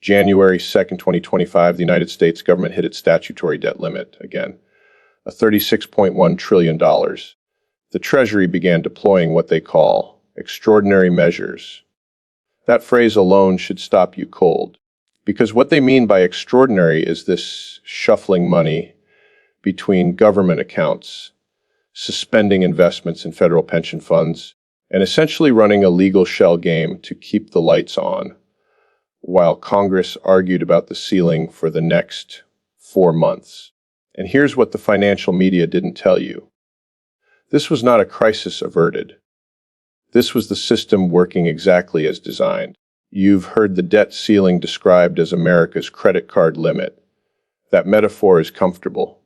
January 2nd, 2025, the United States government hit its statutory debt limit again, a $36.1 trillion. The Treasury began deploying what they call extraordinary measures. That phrase alone should stop you cold, because what they mean by extraordinary is this shuffling money between government accounts, suspending investments in federal pension funds, and essentially running a legal shell game to keep the lights on, while Congress argued about the ceiling for the next 4 months. And here's what the financial media didn't tell you. This was not a crisis averted. This was the system working exactly as designed. You've heard the debt ceiling described as America's credit card limit. That metaphor is comfortable.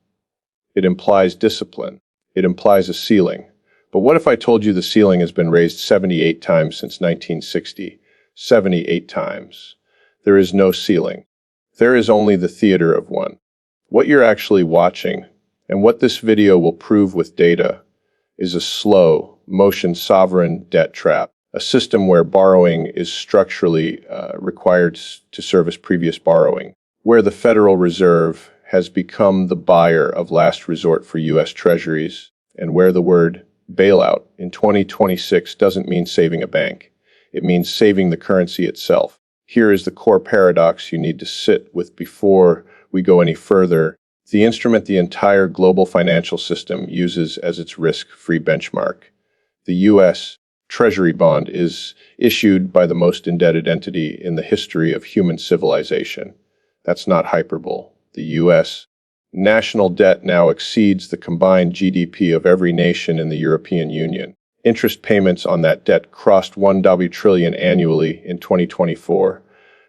It implies discipline. It implies a ceiling. But what if I told you the ceiling has been raised 78 times since 1960? 78 times. There is no ceiling. There is only the theater of one. What you're actually watching, and what this video will prove with data, is a slow motion sovereign debt trap, a system where borrowing is structurally required to service previous borrowing, where the Federal Reserve has become the buyer of last resort for U.S. Treasuries, and where the word bailout in 2026 doesn't mean saving a bank. It means saving the currency itself. Here is the core paradox you need to sit with before we go any further. The instrument the entire global financial system uses as its risk-free benchmark, the U.S. Treasury bond, is issued by the most indebted entity in the history of human civilization. That's not hyperbole. The U.S. national debt now exceeds the combined GDP of every nation in the European Union. Interest payments on that debt crossed $1 trillion annually in 2024,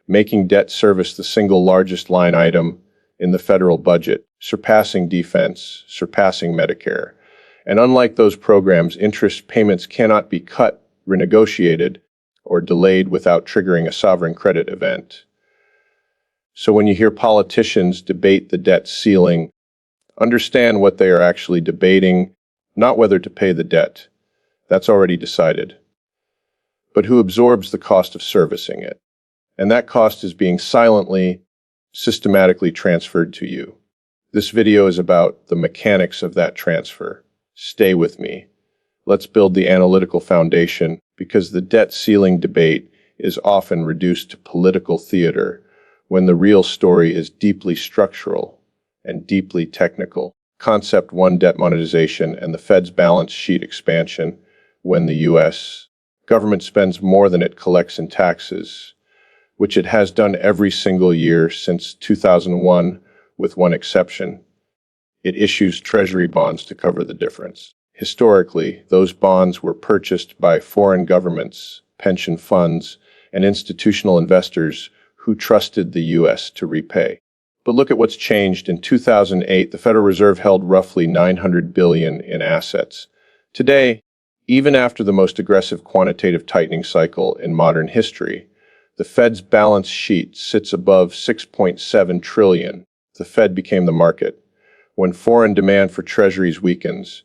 making debt service the single largest line item in the federal budget, surpassing defense, surpassing Medicare. And unlike those programs, interest payments cannot be cut, renegotiated, or delayed without triggering a sovereign credit event. So when you hear politicians debate the debt ceiling, understand what they are actually debating, not whether to pay the debt. That's already decided. But who absorbs the cost of servicing it? And that cost is being silently, systematically transferred to you. This video is about the mechanics of that transfer. Stay with me. Let's build the analytical foundation, because the debt ceiling debate is often reduced to political theater, when the real story is deeply structural and deeply technical. Concept 1: debt monetization and the Fed's balance sheet expansion. When the U.S. government spends more than it collects in taxes, which it has done every single year since 2001, with one exception, it issues treasury bonds to cover the difference. Historically, those bonds were purchased by foreign governments, pension funds, and institutional investors who trusted the U.S. to repay. But look at what's changed. In 2008, the Federal Reserve held roughly $900 billion in assets. Today, even after the most aggressive quantitative tightening cycle in modern history, the Fed's balance sheet sits above $6.7 trillion. The Fed became the market. When foreign demand for treasuries weakens,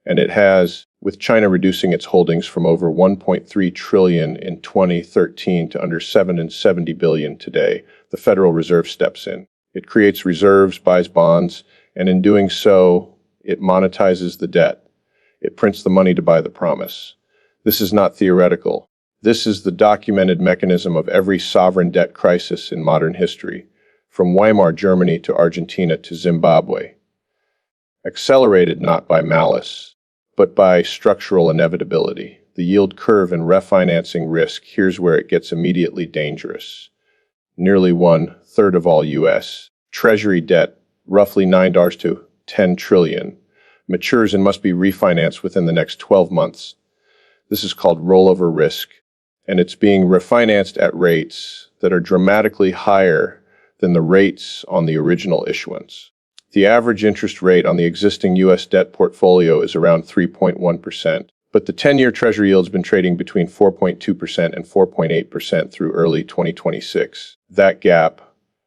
and it has, with China reducing its holdings from over $1.3 trillion in 2013 to under $770 billion today, the Federal Reserve steps in. It creates reserves, buys bonds, and in doing so, it monetizes the debt. It prints the money to buy the promise. This is not theoretical. This is the documented mechanism of every sovereign debt crisis in modern history, from Weimar Germany to Argentina to Zimbabwe. Accelerated not by malice, but by structural inevitability. The yield curve and refinancing risk, here's where it gets immediately dangerous. Nearly 1/3 of all U.S. Treasury debt, roughly $9 to $10 trillion, matures and must be refinanced within the next 12 months. This is called rollover risk, and it's being refinanced at rates that are dramatically higher than the rates on the original issuance. The average interest rate on the existing U.S. debt portfolio is around 3.1%, but the 10-year Treasury yield has been trading between 4.2% and 4.8% through early 2026. That gap,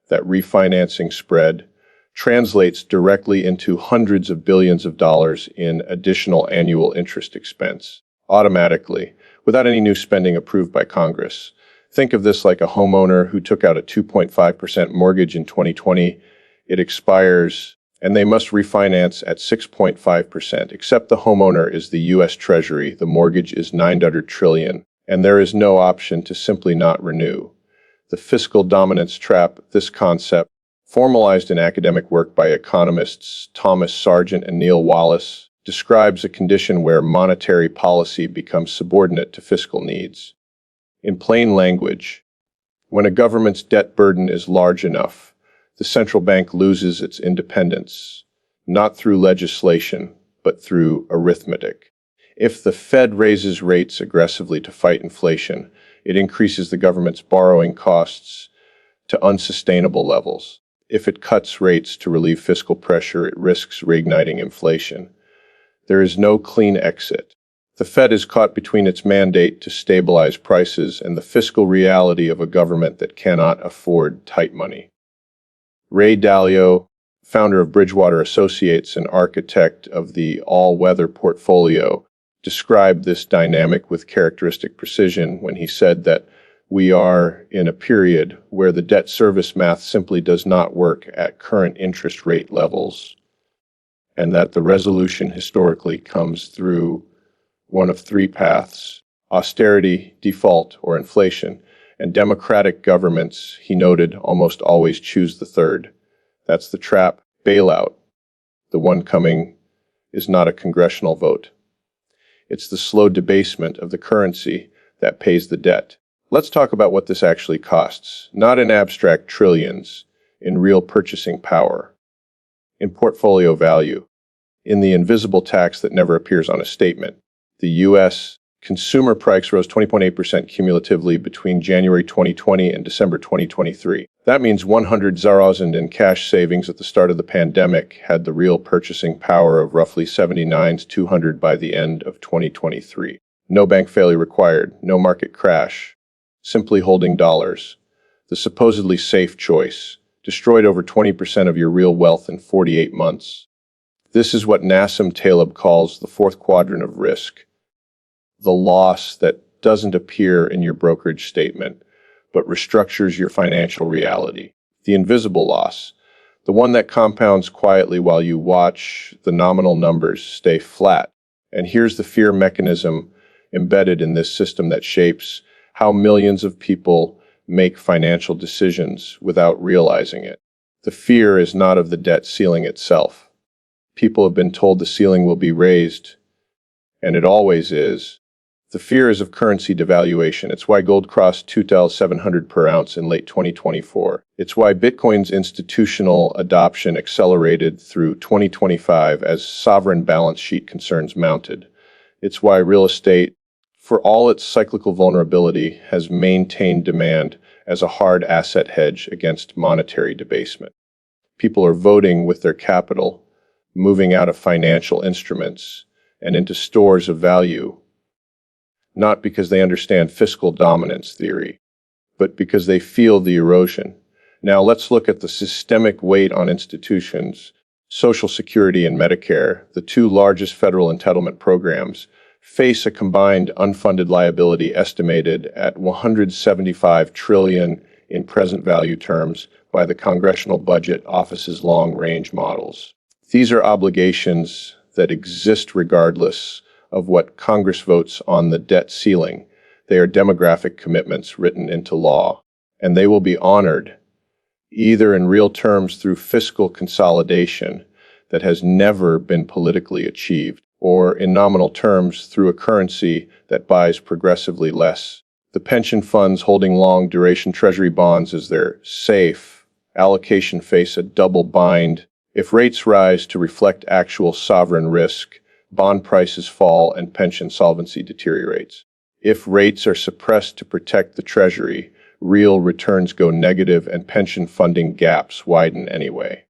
that refinancing spread, translates directly into hundreds of billions of dollars in additional annual interest expense, automatically, without any new spending approved by Congress. Think of this like a homeowner who took out a 2.5% mortgage in 2020. It expires and they must refinance at 6.5%, except the homeowner is the US Treasury, the mortgage is $900 trillion, and there is no option to simply not renew. The fiscal dominance trap, this concept, formalized in academic work by economists Thomas Sargent and Neil Wallace, describes a condition where monetary policy becomes subordinate to fiscal needs. In plain language, when a government's debt burden is large enough, the central bank loses its independence, not through legislation, but through arithmetic. If the Fed raises rates aggressively to fight inflation, it increases the government's borrowing costs to unsustainable levels. If it cuts rates to relieve fiscal pressure, it risks reigniting inflation. There is no clean exit. The Fed is caught between its mandate to stabilize prices and the fiscal reality of a government that cannot afford tight money. Ray Dalio, founder of Bridgewater Associates and architect of the all-weather portfolio, described this dynamic with characteristic precision when he said that we are in a period where the debt service math simply does not work at current interest rate levels, and that the resolution historically comes through one of three paths: austerity, default, or inflation. And democratic governments, he noted, almost always choose the third. That's the trap. Bailout. The one coming is not a congressional vote. It's the slow debasement of the currency that pays the debt. Let's talk about what this actually costs, not in abstract trillions, in real purchasing power, in portfolio value, in the invisible tax that never appears on a statement. The U.S. consumer price rose 20.8% cumulatively between January 2020 and December 2023. That means 100,000 in cash savings at the start of the pandemic had the real purchasing power of roughly 79,200 by the end of 2023. No bank failure required, no market crash, simply holding dollars. The supposedly safe choice destroyed over 20% of your real wealth in 48 months. This is what Nassim Taleb calls the fourth quadrant of risk. The loss that doesn't appear in your brokerage statement, but restructures your financial reality. The invisible loss, the one that compounds quietly while you watch the nominal numbers stay flat. And here's the fear mechanism embedded in this system that shapes how millions of people make financial decisions without realizing it. The fear is not of the debt ceiling itself. People have been told the ceiling will be raised, and it always is. The fear is of currency devaluation. It's why gold crossed 2,700 per ounce in late 2024. It's why Bitcoin's institutional adoption accelerated through 2025 as sovereign balance sheet concerns mounted. It's why real estate, for all its cyclical vulnerability, has maintained demand as a hard asset hedge against monetary debasement. People are voting with their capital, moving out of financial instruments and into stores of value, not because they understand fiscal dominance theory, but because they feel the erosion. Now let's look at the systemic weight on institutions. Social Security and Medicare, the two largest federal entitlement programs, face a combined unfunded liability estimated at $175 trillion in present value terms by the Congressional Budget Office's long-range models. These are obligations that exist regardless of what Congress votes on the debt ceiling. They are demographic commitments written into law, and they will be honored either in real terms through fiscal consolidation that has never been politically achieved, or in nominal terms through a currency that buys progressively less. The pension funds holding long-duration treasury bonds as their safe allocation face a double bind. If rates rise to reflect actual sovereign risk, bond prices fall and pension solvency deteriorates. If rates are suppressed to protect the treasury, real returns go negative and pension funding gaps widen anyway.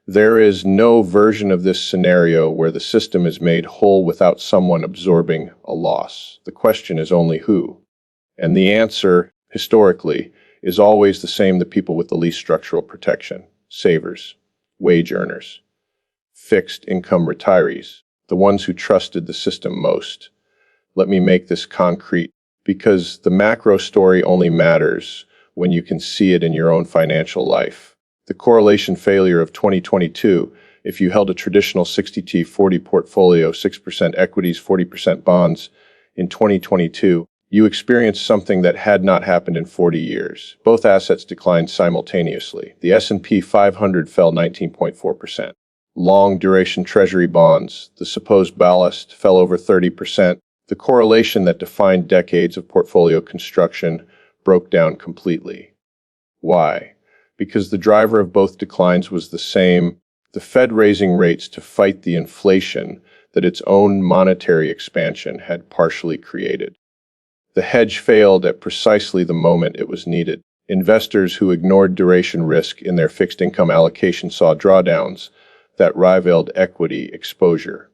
There is no version of this scenario where the system is made whole without someone absorbing a loss. The question is only who. And the answer, historically, is always the same: the people with the least structural protection, savers, wage earners, fixed income retirees, the ones who trusted the system most. Let me make this concrete. because the macro story only matters when you can see it in your own financial life. The correlation failure of 2022, if you held a traditional 60-40 portfolio, 6% equities, 40% bonds, in 2022, you experienced something that had not happened in 40 years. Both assets declined simultaneously. The S&P 500 fell 19.4%. Long-duration treasury bonds, the supposed ballast, fell over 30%. The correlation that defined decades of portfolio construction broke down completely. Why? Because the driver of both declines was the same: the Fed raising rates to fight the inflation that its own monetary expansion had partially created. The hedge failed at precisely the moment it was needed. Investors who ignored duration risk in their fixed income allocation saw drawdowns that rivaled equity exposure,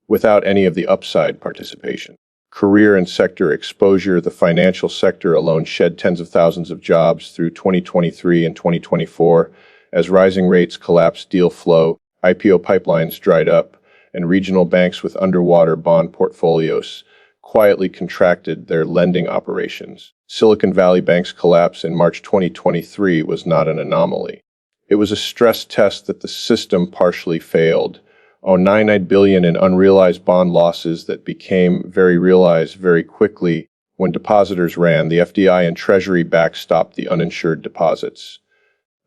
without any of the upside participation. Career and sector exposure: the financial sector alone shed tens of thousands of jobs through 2023 and 2024 as rising rates collapsed deal flow, IPO pipelines dried up, and regional banks with underwater bond portfolios quietly contracted their lending operations. Silicon Valley Bank's collapse in March 2023 was not an anomaly. It was a stress test that the system partially failed. $99 billion in unrealized bond losses that became very realized very quickly when depositors ran. The FDI and Treasury backstopped the uninsured deposits.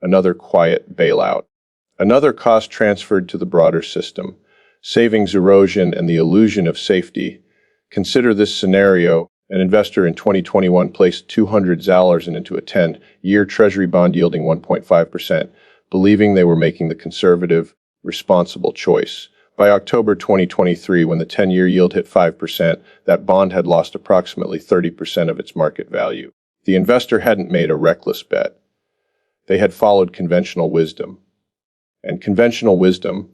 Another quiet bailout. Another cost transferred to the broader system. Savings erosion and the illusion of safety. Consider this scenario. An investor in 2021 placed $200 into a 10-year Treasury bond yielding 1.5%, believing they were making the conservative, responsible choice. By October 2023, when the 10-year yield hit 5%, that bond had lost approximately 30% of its market value. The investor hadn't made a reckless bet. They had followed conventional wisdom. And conventional wisdom,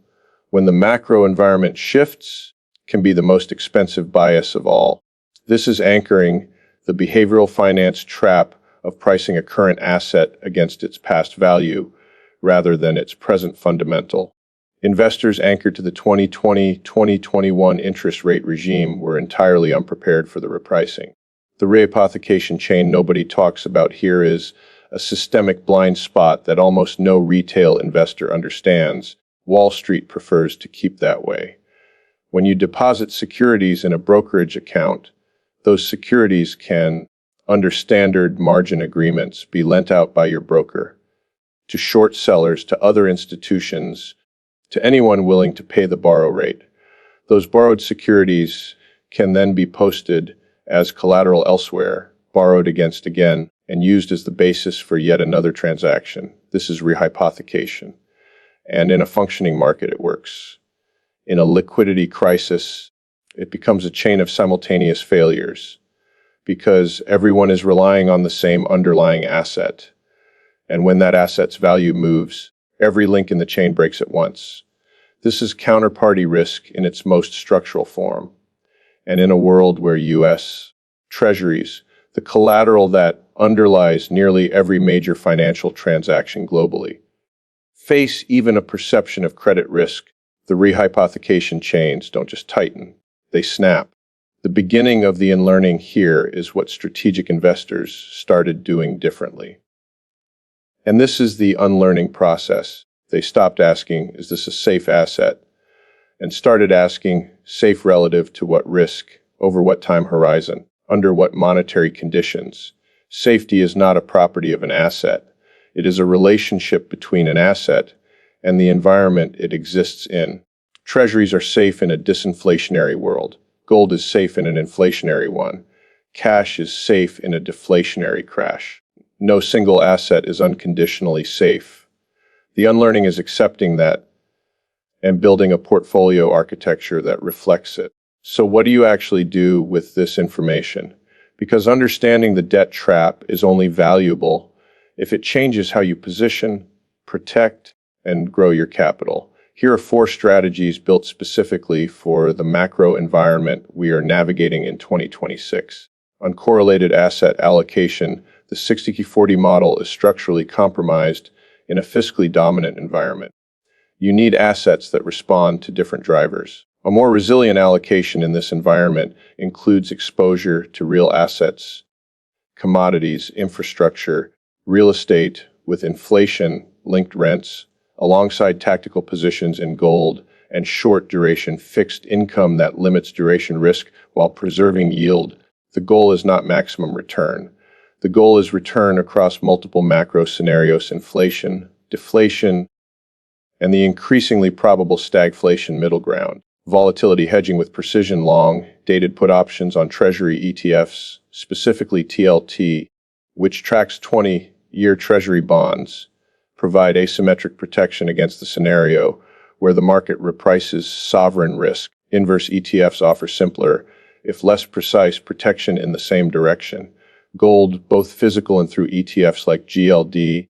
when the macro environment shifts, can be the most expensive bias of all. This is anchoring the behavioral finance trap of pricing a current asset against its past value rather than its present fundamental. Investors anchored to the 2020-2021 interest rate regime were entirely unprepared for the repricing. The rehypothecation chain nobody talks about here is a systemic blind spot that almost no retail investor understands. Wall Street prefers to keep that way. When you deposit securities in a brokerage account, those securities can, under standard margin agreements, be lent out by your broker to short sellers, to other institutions, to anyone willing to pay the borrow rate. Those borrowed securities can then be posted as collateral elsewhere, borrowed against again, and used as the basis for yet another transaction. This is rehypothecation. And in a functioning market, it works. In a liquidity crisis, it becomes a chain of simultaneous failures because everyone is relying on the same underlying asset. And when that asset's value moves, every link in the chain breaks at once. This is counterparty risk in its most structural form. And in a world where U.S. Treasuries, the collateral that underlies nearly every major financial transaction globally, face even a perception of credit risk, the rehypothecation chains don't just tighten, they snap. The beginning of the unlearning here is what strategic investors started doing differently. And this is the unlearning process. They stopped asking, is this a safe asset? And started asking, safe relative to what risk, over what time horizon, under what monetary conditions. Safety is not a property of an asset. It is a relationship between an asset and the environment it exists in. Treasuries are safe in a disinflationary world. Gold is safe in an inflationary one. Cash is safe in a deflationary crash. No single asset is unconditionally safe. The unlearning is accepting that and building a portfolio architecture that reflects it. So what do you actually do with this information? Because understanding the debt trap is only valuable if it changes how you position, protect, and grow your capital. Here are 4 strategies built specifically for the macro environment we are navigating in 2026. Uncorrelated asset allocation. The 60-40 model is structurally compromised in a fiscally dominant environment. You need assets that respond to different drivers. A more resilient allocation in this environment includes exposure to real assets, commodities, infrastructure, real estate with inflation-linked rents, alongside tactical positions in gold and short-duration fixed income that limits duration risk while preserving yield. The goal is not maximum return. The goal is return across multiple macro scenarios: inflation, deflation, and the increasingly probable stagflation middle ground. Volatility hedging with precision long-dated put options on Treasury ETFs, specifically TLT, which tracks 20-year Treasury bonds, provide asymmetric protection against the scenario where the market reprices sovereign risk. Inverse ETFs offer simpler, if less precise, protection in the same direction. Gold, both physical and through ETFs like GLD,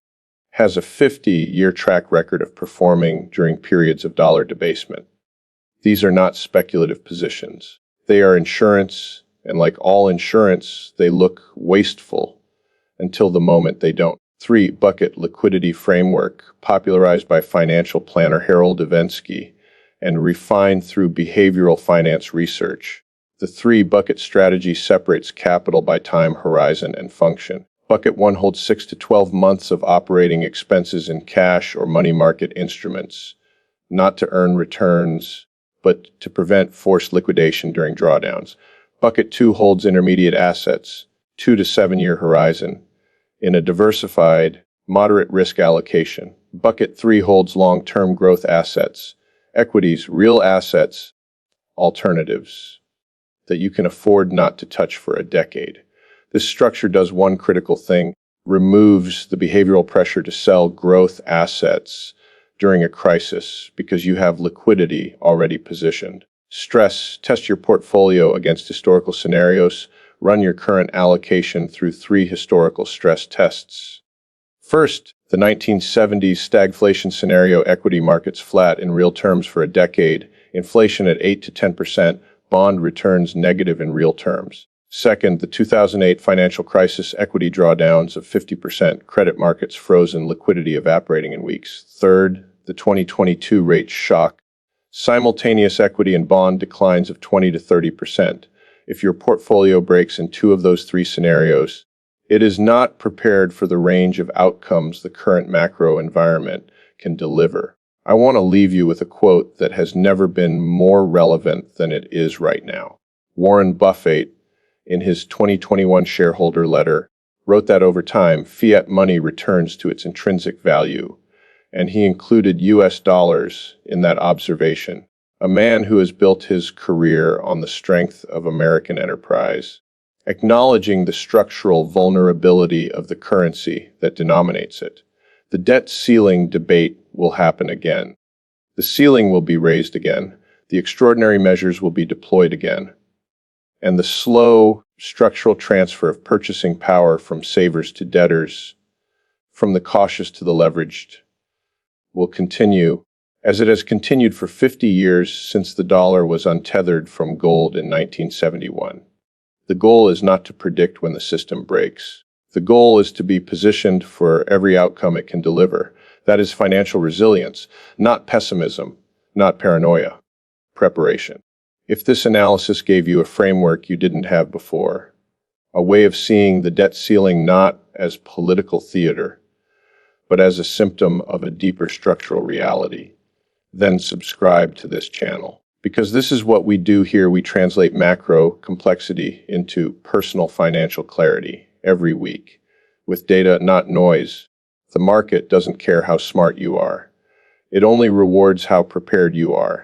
has a 50-year track record of performing during periods of dollar debasement. These are not speculative positions. They are insurance, and like all insurance, they look wasteful until the moment they don't. 3. Bucket liquidity framework, popularized by financial planner Harold Evensky and refined through behavioral finance research. The 3-bucket strategy separates capital by time horizon and function. Bucket 1 holds 6 to 12 months of operating expenses in cash or money market instruments, not to earn returns, but to prevent forced liquidation during drawdowns. Bucket 2 holds intermediate assets, 2 to 7 year horizon, in a diversified, moderate risk allocation. Bucket 3 holds long-term growth assets, equities, real assets, alternatives that you can afford not to touch for a decade. This structure does one critical thing: removes the behavioral pressure to sell growth assets during a crisis because you have liquidity already positioned. Test your portfolio against historical scenarios. Run your current allocation through 3 historical stress tests. First, the 1970s stagflation scenario: equity markets flat in real terms for a decade, inflation at 8 to 10%, bond returns negative in real terms. Second, the 2008 financial crisis: equity drawdowns of 50%, credit markets frozen, liquidity evaporating in weeks. Third, the 2022 rate shock: simultaneous equity and bond declines of 20 to 30%. If your portfolio breaks in 2 of those 3 scenarios, it is not prepared for the range of outcomes the current macro environment can deliver. I want to leave you with a quote that has never been more relevant than it is right now. Warren Buffett, in his 2021 shareholder letter, wrote that over time, fiat money returns to its intrinsic value, and he included US dollars in that observation. A man who has built his career on the strength of American enterprise, acknowledging the structural vulnerability of the currency that denominates it. The debt ceiling debate will happen again. The ceiling will be raised again. The extraordinary measures will be deployed again. And the slow structural transfer of purchasing power from savers to debtors, from the cautious to the leveraged, will continue, as it has continued for 50 years since the dollar was untethered from gold in 1971. The goal is not to predict when the system breaks. The goal is to be positioned for every outcome it can deliver. That is financial resilience, not pessimism, not paranoia. Preparation. If this analysis gave you a framework you didn't have before, a way of seeing the debt ceiling not as political theater, but as a symptom of a deeper structural reality, then subscribe to this channel. Because this is what we do here. We translate macro complexity into personal financial clarity every week, with data, not noise. The market doesn't care how smart you are. It only rewards how prepared you are.